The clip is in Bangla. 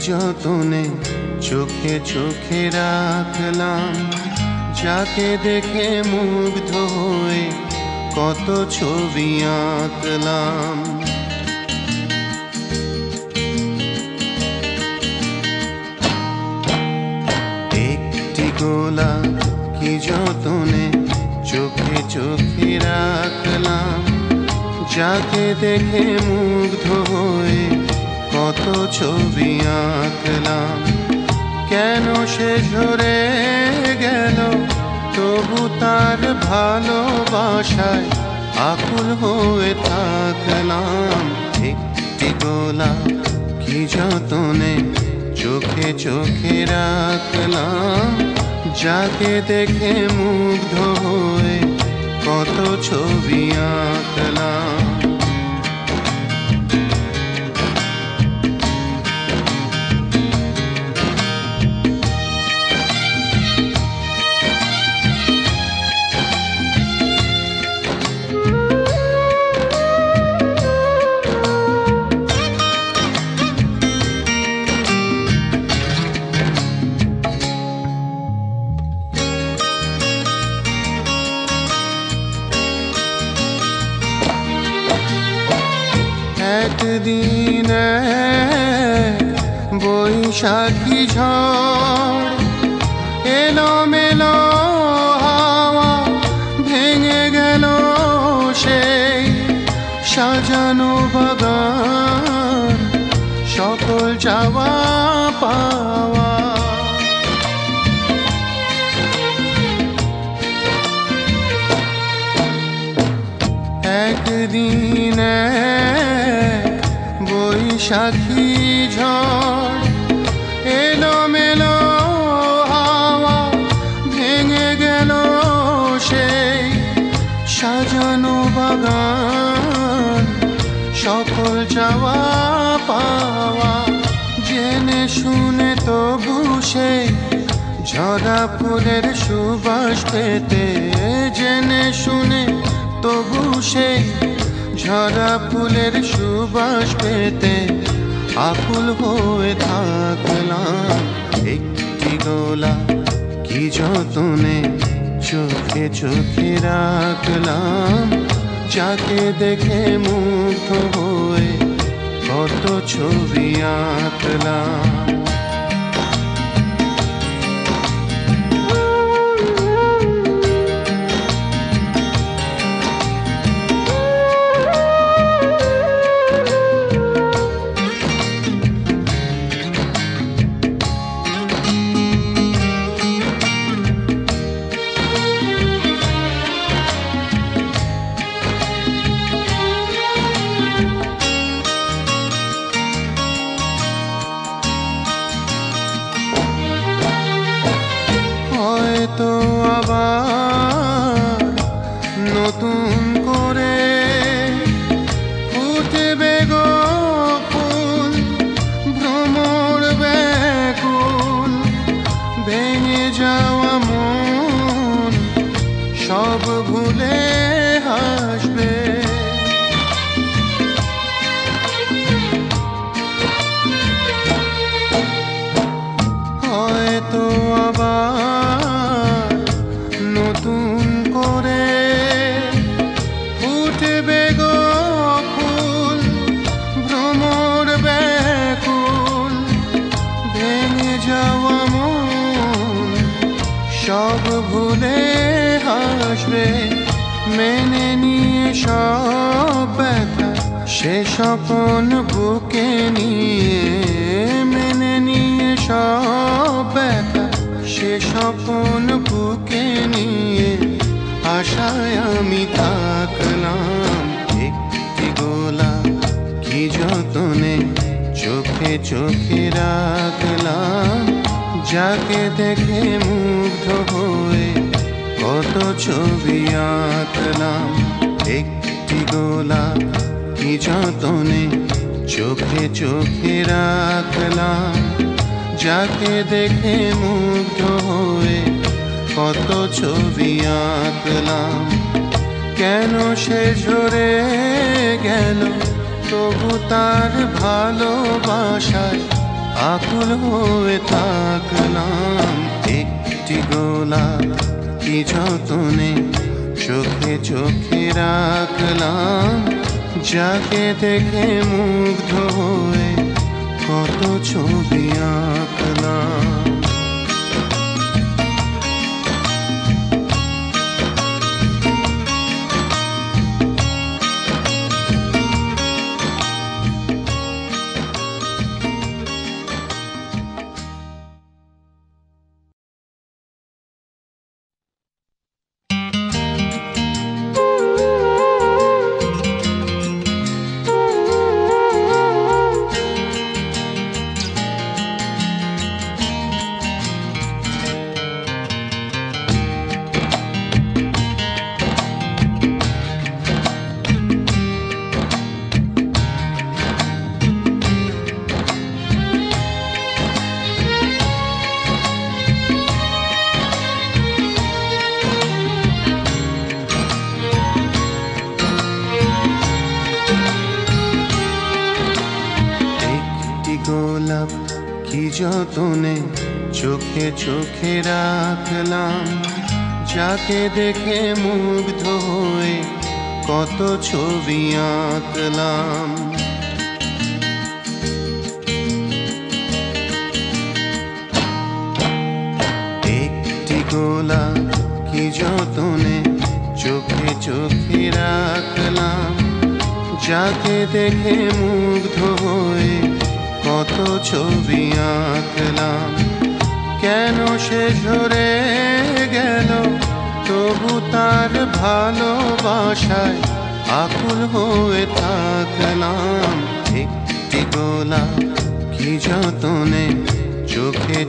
যতনে চোখে চোখে রাখলাম, যাকে দেখে মুগ্ধ হয়ে কত ছবি আঁকলাম। একটি গোলাপ কি যতনে চোখে চোখে রাখলাম, যাকে দেখে মুগ্ধ হয়ে কত ছবি আঁকলাম। কেন সে ঝরে গেল, তবু তার ভালোবাসায় আকুল হয়ে থাকলাম। একটি গোলাপ কি যতনে চোখে চোখে রাখলাম, যাকে দেখে মুগ্ধ হয়ে কত ছবি আঁকলাম। একদিন বৈশাখী ঝড় এলোমেলো হাওয়া ভেঙে গেল সেই সাজানো বাগান, সকল চাওয়া পাওয়া। একদিন বৈশাখী ঝড় এলোমেলো হাওয়া ভেঙে গেল সেই সাজানো বাগান, সকল চাওয়া পাওয়া। জেনে শুনে তবু সেই ঝরা ফুলের সুবাস পেতে, জেনে শুনে তবু সেই ঝরা ফুলের সুবাস পেতে আকুল হয়ে থাকলাম। একটি গোলাপ কি যতনে চোখে চোখে রাখলাম, যাকে দেখে মুগ্ধ হয়ে কত ছবি আঁকলাম। তো আবার নতুন করে ফুটবে গো ফুল, ভ্রমর ব্যাকুল ভেঙে যাওয়া মন সব ভুলে হাসবে। হয়তো আবার নতুন করে ফুটবে গো ফুল, ভ্রমর ব্যাকুল ভেঙে যাওয়া মন সব ভুলে হাসবে। মেনে নিয়ে সব ব্যথা সে স্বপন বুকে নিয়ে, মেনে নিয়ে সব ব্যথা সে স্বপন বুকে নিয়ে আশায় আমি থাকলাম। একটি গোলাপ কি যতনে চোখে চোখে রাখলাম, যাকে দেখে মুগ্ধ হয়ে কত ছবি আঁকলাম। একটি গোলাপ কি যতনে চোখে চোখে রাখলাম, যাকে দেখে মুগ্ধ হয়ে কত ছবি আঁকলাম। কেন সে ঝরে গেল, তবু তার ভালোবাসায় আকুল হয়ে থাকলাম। একটি গোলাপ কি যতনে চোখে চোখে রাখলাম, যাকে দেখে মুগ্ধ হয়ে কত ছবি আঁকলাম। গোলাপ কি যতনে চোখে চোখে রাখলাম, যাকে দেখে মুগ্ধ হয়ে কত ছবি আঁকলাম। একটি গোলাপ কি যতনে চোখে চোখে রাখলাম, যাকে দেখে মুগ্ধ হয়ে কত ছবি আঁকলাম। কেন সে ঝরে গেল তবু তার ভালোবাসায় আকুল হয়ে থাকলাম। একটি গোলাপ কি যতনে চোখে